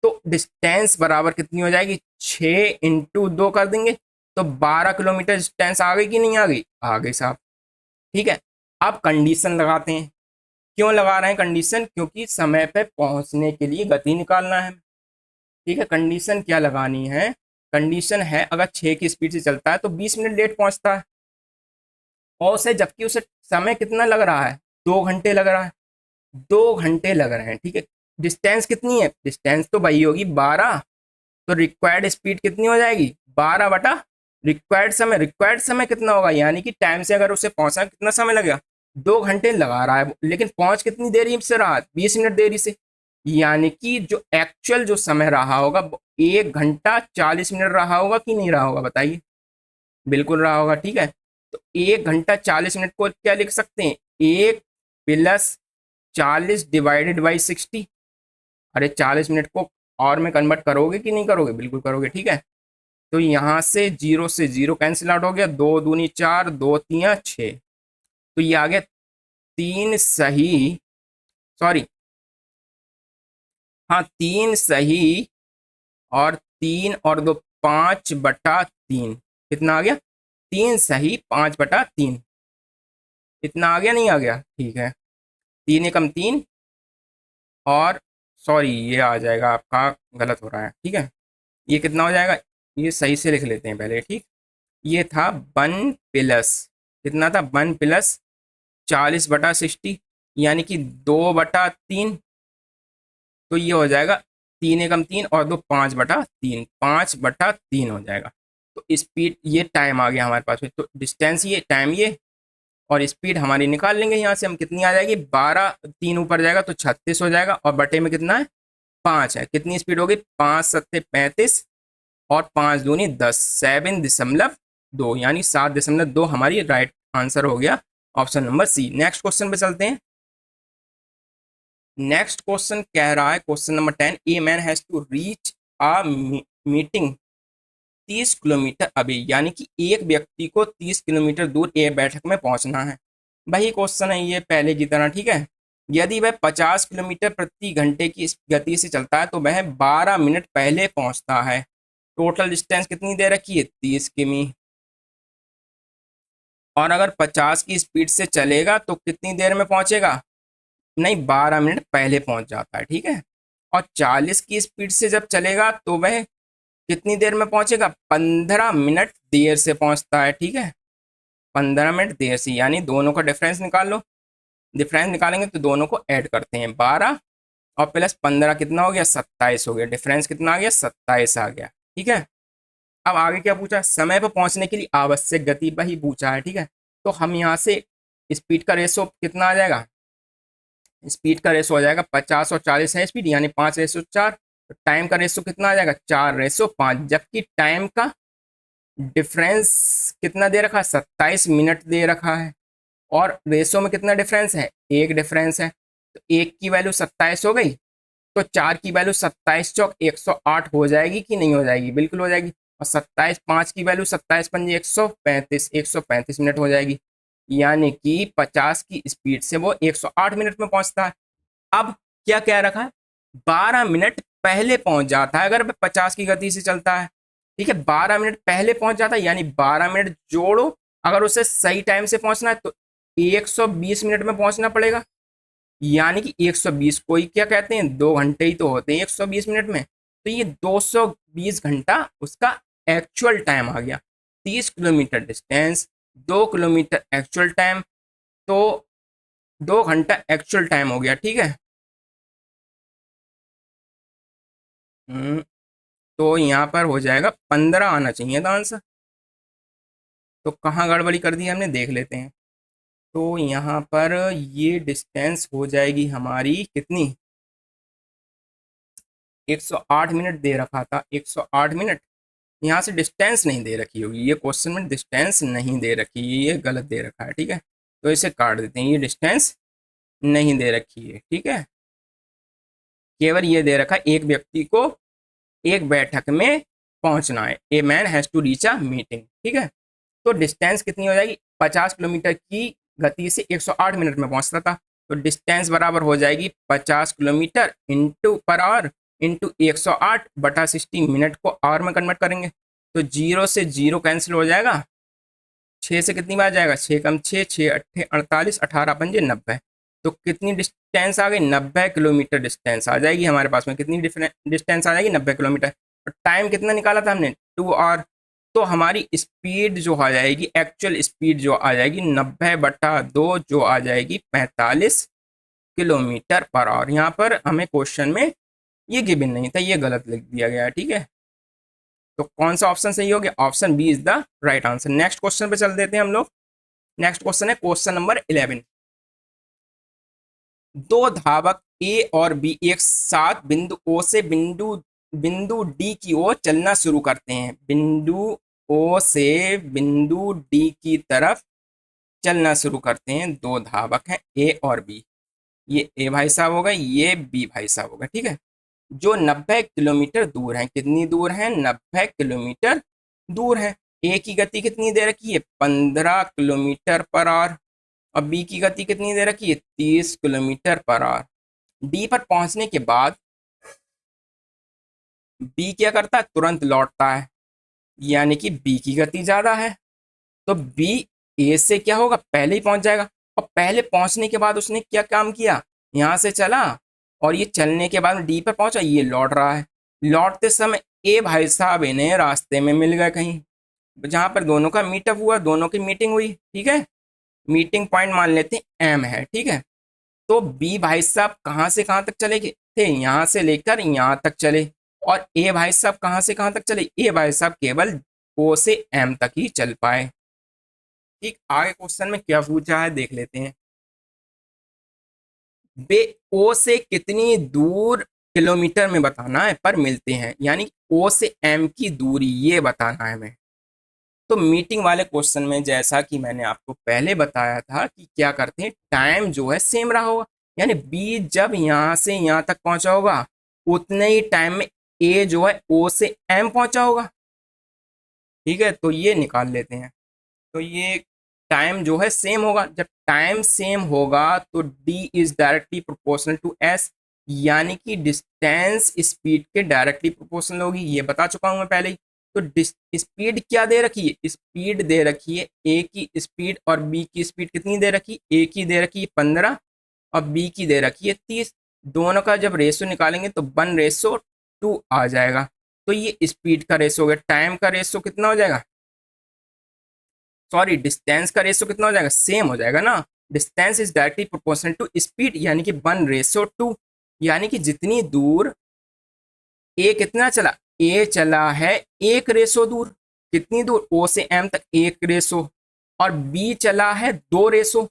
तो डिस्टेंस बराबर कितनी हो जाएगी? 6 × 2 कर देंगे तो 12 किलोमीटर डिस्टेंस आ गई कि नहीं आ गई? आ गई साहब, ठीक है। अब कंडीशन लगाते हैं। क्यों लगा रहे हैं कंडीशन? क्योंकि समय पे पहुंचने के लिए गति निकालना है, ठीक है। कंडीशन क्या लगानी है? कंडीशन है अगर 6 की स्पीड से चलता है तो 20 मिनट लेट पहुंचता है, और उसे, जबकि उसे समय कितना लग रहा है? 2 घंटे लग रहा है। 2 घंटे लग रहे हैं, ठीक है। डिस्टेंस कितनी है? डिस्टेंस तो वही होगी 12। तो रिक्वायर्ड स्पीड कितनी हो जाएगी? 12 बटा रिक्वायर्ड समय। रिक्वायर्ड समय कितना होगा? यानी कि टाइम से अगर उसे पहुंचना कितना समय लगेगा? 2 घंटे लगा रहा है, लेकिन पहुंच कितनी देरी से रहा? 20 मिनट देरी से। यानी कि जो एक्चुअल जो समय रहा होगा वो 1 घंटा 40 मिनट रहा होगा कि नहीं रहा होगा? बताइए। बिल्कुल रहा होगा, ठीक है। तो 1 घंटा 40 मिनट को क्या लिख सकते हैं? 1 + 40/60। अरे 40 मिनट को और में कन्वर्ट करोगे कि नहीं करोगे? बिल्कुल करोगे, ठीक है। तो यहाँ से 0 से 0 कैंसिल आउट हो गया, 2 दूनी 4, 2 तियां 6। तो ये आ गया 3 सही, सॉरी, हाँ 3 सही और 3 और 2 5/3। कितना आ गया? 3 सही 5/3। इतना आ गया, नहीं आ गया? ठीक है। 3 × 3 और, सॉरी ये आ जाएगा आपका, गलत हो रहा है, ठीक है। ये कितना हो जाएगा? ये सही से लिख लेते हैं पहले, ठीक। ये था 1 प्लस, कितना था? 1 + 40/60, यानी कि 2/3। तो ये हो जाएगा 3 × 3 और 2 5/3, 5/3 हो जाएगा। तो स्पीड, ये टाइम आ गया हमारे पास में। तो डिस्टेंस ये, टाइम ये, और स्पीड हमारी निकाल लेंगे यहाँ से हम। कितनी आ जाएगी? 12, 3 ऊपर जाएगा तो 36 हो जाएगा, और बटे में कितना है? 5 है। कितनी स्पीड होगी? 5×7 = 35 और 5 दूनी 10, 7.2, यानी 7.2 हमारी राइट आंसर हो गया, option number C. Next question पे चलते हैं। नेक्स्ट क्वेश्चन कह रहा है, question number 10, a man has to reach a meeting 30 kilometre अभी, यानी कि एक व्यक्ति को 30 किलोमीटर दूर एक बैठक में पहुंचना है। वही क्वेश्चन है ये पहले की तरह, ठीक है। यदि वह 50 किलोमीटर प्रति घंटे की गति से चलता है तो वह 12 मिनट पहले पहुंचता है। टोटल डिस्टेंस कितनी दे रखी है? 30 किमी। और अगर 50 की स्पीड से चलेगा तो कितनी देर में पहुंचेगा? नहीं, 12 मिनट पहले पहुंच जाता है, ठीक है। और 40 की स्पीड से जब चलेगा तो वह कितनी देर में पहुंचेगा? 15 मिनट देर से पहुंचता है, ठीक है। 15 मिनट देर से, यानी दोनों का डिफरेंस निकाल लो। डिफरेंस निकालेंगे तो दोनों को ऐड करते हैं, 12 और प्लस 15 कितना हो गया? 27 हो गया। डिफरेंस कितना आ गया? 27 आ गया, ठीक है। अब आगे क्या पूछा? समय पर पहुंचने के लिए आवश्यक गति वही पूछा है, ठीक है। तो हम यहाँ से स्पीड का रेशो कितना आ जाएगा? स्पीड का रेशो हो जाएगा 50 और 40 है स्पीड, यानी 5:4। तो टाइम का रेशो कितना आ जाएगा? 4:5, जबकि टाइम का डिफरेंस कितना दे रखा है? 27 मिनट दे रखा है। और रेशो में कितना डिफरेंस है? एक डिफरेंस है। तो एक की वैल्यू 27 हो गई, तो 4 की वैल्यू 27 चौक 108 हो जाएगी कि नहीं हो जाएगी? बिल्कुल हो जाएगी। और 27 5 की वैल्यू 27×5 135, 135 मिनट हो जाएगी। यानी कि 50 की स्पीड से वो 108 मिनट में पहुंचता है। अब क्या कह रखा है? 12 मिनट पहले पहुंच जाता है अगर 50 की गति से चलता है, ठीक है। 12 मिनट पहले पहुंच जाता है, यानी 12 मिनट जोड़ो। अगर उसे सही टाइम से पहुंचना है तो 120 मिनट में पहुंचना पड़ेगा, यानी कि 120 को ही क्या कहते हैं, 2 घंटे ही तो होते हैं 120 मिनट में, तो ये 220 घंटा उसका एक्चुअल टाइम आ गया। 30 kilometre distance, 2 kilometre actual time, तो 2 घंटा एक्चुअल टाइम हो गया, ठीक है। हम्म, तो यहाँ पर हो जाएगा 15 आना चाहिए था आंसर। तो कहाँ गड़बड़ी कर दी हमने, देख लेते हैं। तो यहाँ पर ये डिस्टेंस हो जाएगी हमारी कितनी, 108 मिनट दे रखा था, 108 मिनट। यहाँ से डिस्टेंस नहीं दे रखी होगी, ये क्वेश्चन में डिस्टेंस नहीं दे रखी है, ये गलत दे रखा है, ठीक है। तो इसे काट देते हैं, ये डिस्टेंस नहीं दे रखी है, ठीक है। केवल ये दे रखा है एक व्यक्ति को एक बैठक में पहुंचना है, a man has to reach a meeting, ठीक है। तो डिस्टेंस कितनी हो जाएगी, 50 किलोमीटर की गति से 108 मिनट में पहुंचता था, तो डिस्टेंस बराबर हो जाएगी 50 kilometre into per hour into 108/60, minute को आवर में कन्वर्ट करेंगे तो 0 से 0 कैंसिल हो जाएगा, 6 से कितनी बार जाएगा, 6 कम 6, 6 अट्ठे 48, 18 पंजे 90। तो कितनी डिस्टेंस आ गई, 90 किलोमीटर डिस्टेंस आ जाएगी हमारे पास में, कितनी डिस्टेंस आ जाएगी, 90 किलोमीटर। और टाइम कितना निकाला था हमने, 2 आवर। तो हमारी स्पीड जो आ जाएगी, एक्चुअल स्पीड जो आ जाएगी 90/2, जो आ जाएगी 45 किलोमीटर पर आवर। यहाँ पर हमें क्वेश्चन में ये गिवन नहीं था, ये गलत लिख दिया गया है, ठीक है। तो कौन सा ऑप्शन सही हो गया, option B is the right answer. Next question पे चल देते हैं हम लोग। नेक्स्ट क्वेश्चन है क्वेश्चन नंबर 11। दो धावक ए और बी एक साथ बिंदु ओ से बिंदु बिंदु डी की ओर चलना शुरू करते हैं, बिंदु ओ से बिंदु डी की तरफ चलना शुरू करते हैं। दो धावक हैं ए और बी, ये ए भाई साहब हो गए, ये बी भाई साहब हो गए, ठीक है। जो 90 किलोमीटर दूर है, कितनी दूर है, 90 किलोमीटर दूर है। ए की गति कितनी दे रखी है, 15 किलोमीटर पर आवर, और बी की गति कितनी दे रखी है, 30 किलोमीटर पर आवर। डी पर पहुंचने के बाद बी क्या करता है, तुरंत लौटता है, यानी कि बी की गति ज्यादा है, तो बी ए से क्या होगा, पहले ही पहुंच जाएगा। और पहले पहुंचने के बाद उसने क्या काम किया, यहां से चला और ये चलने के बाद डी पर पहुंचा, ये लौट रहा है। लौटते समय ए भाई साहब इन्हें रास्ते में मिल गए कहीं, जहां पर दोनों का मीटअप हुआ, दोनों की मीटिंग हुई, ठीक है। मीटिंग पॉइंट मान लेते हैं एम है, ठीक है। तो बी भाई साहब कहाँ से कहाँ तक चले गए थे, यहाँ से लेकर यहाँ तक चले, और ए भाई साहब कहाँ से कहाँ तक चले, ए भाई साहब केवल ओ से एम तक ही चल पाए। ठीक, आगे क्वेश्चन में क्या पूछा है देख लेते हैं। बे ओ से कितनी दूर किलोमीटर में बताना है पर मिलते हैं, यानी ओ से एम की दूरी ये बताना है हमें। तो मीटिंग वाले क्वेश्चन में जैसा कि मैंने आपको पहले बताया था कि क्या करते हैं, टाइम जो है सेम रहा होगा, यानी बी जब यहाँ से यहाँ तक पहुंचा होगा उतने ही टाइम में ए जो है ओ से एम पहुंचा होगा, ठीक है। तो ये निकाल लेते हैं। तो ये टाइम जो है सेम होगा, जब टाइम सेम होगा तो D is directly proportional to S, यानी कि डिस्टेंस स्पीड के डायरेक्टली प्रोपोर्शनल होगी, ये बता चुका हूं मैं पहले ही। तो स्पीड क्या दे रखी है, स्पीड दे रखी है ए की स्पीड, और बी की स्पीड कितनी दे रखी है, ए की दे रखी है 15 और बी की दे रखी है 30। दोनों का जब रेशो निकालेंगे तो 1:2 आ जाएगा। तो ये स्पीड का रेशो हो गया, टाइम का रेशो कितना हो जाएगा, सॉरी डिस्टेंस का रेशो कितना हो जाएगा, सेम हो जाएगा ना। Distance is directly proportional to speed, यानी कि 1:2, यानी कि जितनी दूर ए कितना चला, ए चला है 1 रेशो दूर, कितनी दूर, ओ से एम तक 1 रेशो, और बी चला है 2 रेशो,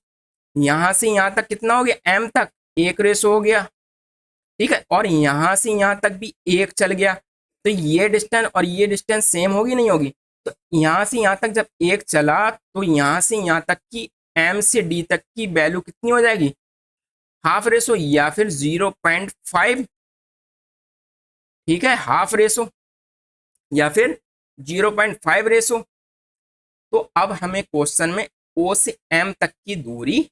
यहां से यहां तक कितना हो गया, एम तक 1 रेशो हो गया, ठीक है। और यहां से यहां तक भी 1 चल गया, तो ये डिस्टेंस और ये डिस्टेंस सेम होगी नहीं होगी। तो यहां से यहां तक जब 1 चला तो यहां से यहां तक की एम से डी तक की वैल्यू कितनी हो जाएगी, हाफ रेशो या फिर 0.5, ठीक है, हाफ रेशो या फिर 0.5 रेशो। तो अब हमें क्वेश्चन में ओ से एम तक की दूरी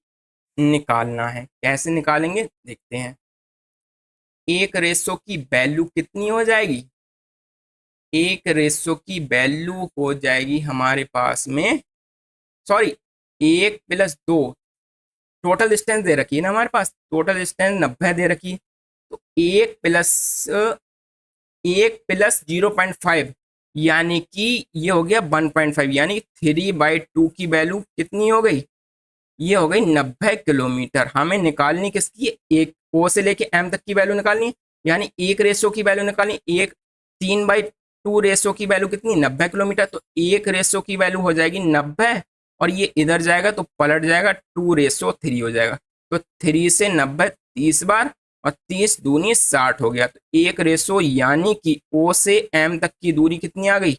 निकालना है, कैसे निकालेंगे देखते हैं। 1 रेशो की वैल्यू कितनी हो जाएगी, 1 रेशो की वैल्यू हो जाएगी हमारे पास में, सॉरी 1 + 2, टोटल डिस्टेंस दे रखी है ना हमारे पास, टोटल डिस्टेंस 90 दे रखी है। तो 1 प्लस 0.5 यानी कि ये हो गया 1.5, यानी 3/2 की वैल्यू कितनी हो गई, ये हो गई 90 किलोमीटर। हमें निकालनी किसकी है, एक ओ से लेके एम तक की वैल्यू निकालनी है, यानी एक रेशो की वैल्यू निकालनी, एक 3/2 रेशो की वैल्यू कितनी 90 किलोमीटर। तो एक रेशो की वैल्यू हो जाएगी 90, और ये इधर जाएगा तो पलट जाएगा 2/3 हो जाएगा। तो 3 से 90 30 बार, और 30 दूनी 60 हो गया। तो एक रेशो यानी कि ओ से एम तक की दूरी कितनी आ गई,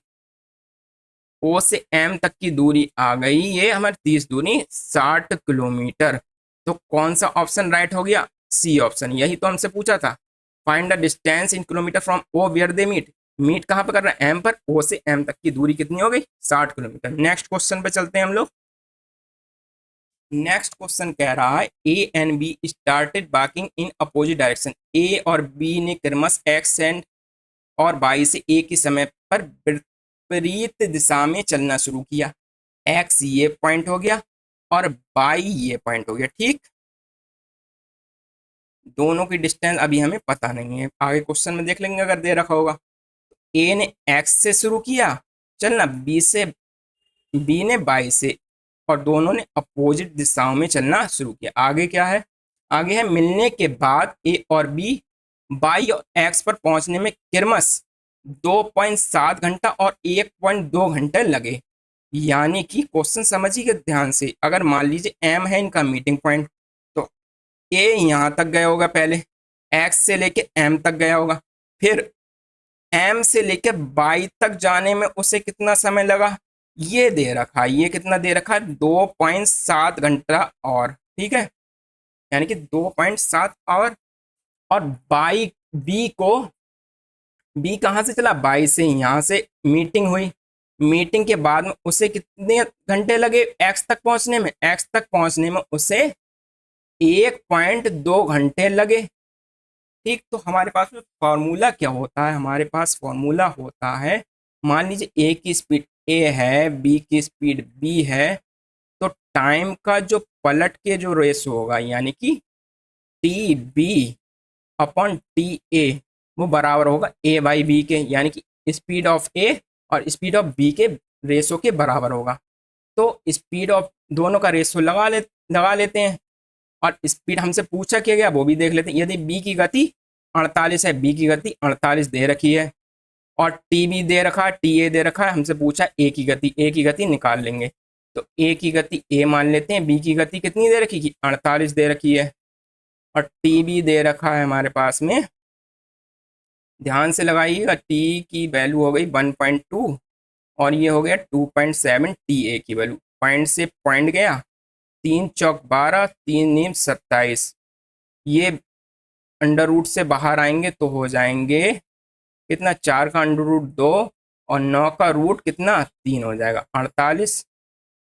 ओ से एम तक की दूरी आ गई ये हमारी 30 दूनी 60 किलोमीटर। तो कौन सा ऑप्शन राइट हो गया, सी ऑप्शन, यही तो हमसे पूछा था। Find the distance in kilometre from O where they meet, meet कहाँ पर कर रहे हैं, एम पर, ओ से एम तक की दूरी कितनी हो गई 60 किलोमीटर। नेक्स्ट क्वेश्चन पे चलते हैं हम लोग। नेक्स्ट क्वेश्चन कह रहा है A and B started walking in opposite direction, A और बी ने क्रमश एक्स एंड और वाई से एक ही समय पर विपरीत दिशा में चलना शुरू किया। एक्स ये पॉइंट हो गया और वाई ये पॉइंट हो गया, ठीक। दोनों की डिस्टेंस अभी हमें पता नहीं है, आगे क्वेश्चन में देख लेंगे अगर दे रखा होगा। ए ने एक्स से शुरू किया चलना, बी ने वाई से, और दोनों ने अपोजिट दिशाओं में चलना शुरू किया। आगे क्या है, आगे है मिलने के बाद ए और बी वाई और एक्स पर पहुंचने में क्रमश 2.7 घंटा और 1.2 घंटे लगे। यानी कि क्वेश्चन समझिए ध्यान से, अगर मान लीजिए एम है इनका मीटिंग पॉइंट, तो ए यहां तक गया होगा, पहले एक्स से लेके एम तक गया होगा, फिर एम से लेके वाई तक जाने में उसे कितना समय लगा, ये दे रखा है, ये कितना दे रखा है 2.7 घंटा, और ठीक है, यानी कि 2.7 आवर। और बाई बी कहाँ से चला, बाई से, यहाँ से मीटिंग हुई, मीटिंग के बाद में उसे कितने घंटे लगे एक्स तक पहुंचने में, एक्स तक पहुंचने में उसे 1.2 घंटे लगे, ठीक। तो हमारे पास में फॉर्मूला क्या होता है, हमारे पास फॉर्मूला होता है, मान लीजिए ए की स्पीड ए है, बी की स्पीड बी है, तो टाइम का जो पलट के जो रेशो होगा, यानी कि T B upon T A, वो बराबर होगा ए बाई बी के, यानी कि स्पीड ऑफ ए और स्पीड ऑफ बी के रेशो के बराबर होगा। तो स्पीड ऑफ दोनों का रेशो लगा लेते हैं, और स्पीड हमसे पूछा क्या गया वो भी देख लेते हैं। यदि बी की गति 48 है, बी की गति 48 दे रखी है, और टी भी दे रखा है, टी ए दे रखा है, हमसे पूछा ए की गति, ए की गति निकाल लेंगे। तो ए की गति ए मान लेते हैं, बी की गति कितनी दे रखी, 48 दे रखी है, और टी भी दे रखा है हमारे पास में, ध्यान से लगाइएगा, टी की वैल्यू हो गई 1.2, और ये हो गया 2.7 टी ए की वैल्यू, पॉइंट से पॉइंट गया, 3 चौक 12, 3 नीम 27, ये अंडर रूट से बाहर आएंगे तो हो जाएंगे कितना, 4 का अंडर रूट 2, और 9 का रूट कितना 3 हो जाएगा, 48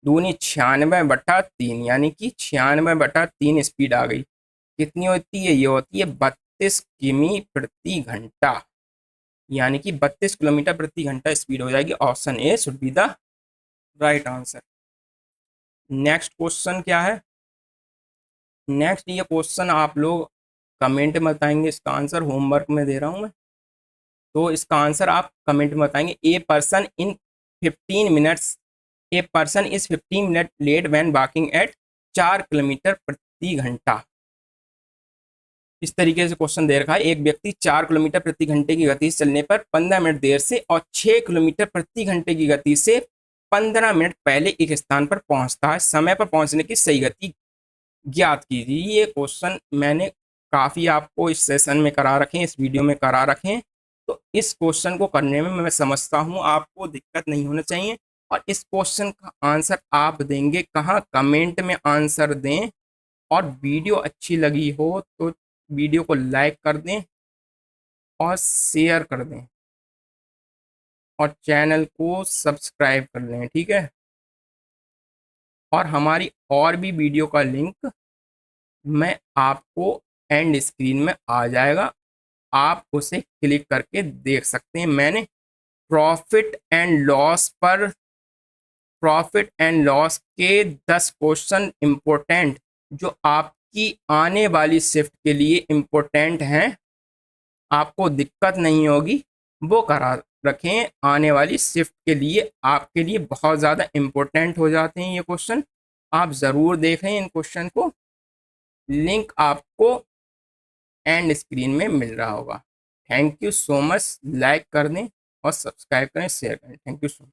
दूनी 96/3, यानी कि 96/3 स्पीड आ गई। कितनी होती है, ये होती है 32 किमी प्रति घंटा, यानी कि 32 किलोमीटर प्रति घंटा स्पीड हो जाएगी। Option A should be the right answer. Next question क्या है, नेक्स्ट ये क्वेश्चन आप लोग कमेंट में बताएंगे, इसका आंसर होमवर्क में दे रहा हूँ मैं, तो इसका आंसर आप कमेंट में बताएंगे। A person in 15 minutes, a person is 15 minute late when walking at 4 kilometre प्रति घंटा। इस तरीके से क्वेश्चन दे रखा है, एक व्यक्ति 4 किलोमीटर प्रति घंटे की गति से चलने पर 15 मिनट देर से और 6 किलोमीटर प्रति घंटे की गति से 15 मिनट पहले एक स्थान पर पहुंचता है, समय पर पहुंचने की सही गति ज्ञात कीजिए। ये क्वेश्चन मैंने काफ़ी आपको इस सेशन में करा रखे हैं, इस वीडियो में करा रखे हैं, तो इस क्वेश्चन को करने में मैं समझता हूँ आपको दिक्कत नहीं होना चाहिए। और इस क्वेश्चन का आंसर आप देंगे कहाँ, कमेंट में आंसर दें, और वीडियो अच्छी लगी हो तो वीडियो को लाइक कर दें और शेयर कर दें, और चैनल को सब्सक्राइब कर लें, ठीक है। और हमारी और भी वीडियो का लिंक मैं आपको एंड स्क्रीन में आ जाएगा, आप उसे क्लिक करके देख सकते हैं। मैंने प्रॉफिट एंड लॉस पर, प्रॉफिट एंड लॉस के 10 क्वेश्चन इम्पोर्टेंट जो आपकी आने वाली शिफ्ट के लिए इम्पोर्टेंट हैं, आपको दिक्कत नहीं होगी, वो करा रखें। आने वाली शिफ्ट के लिए आपके लिए बहुत ज़्यादा इम्पोर्टेंट हो जाते हैं ये क्वेश्चन। आप ज़रूर देखें इन क्वेश्चन को। लिंक आपको एंड स्क्रीन में मिल रहा होगा। Thank you so much. Like कर दें और सब्सक्राइब करें, शेयर करें। Thank you so much.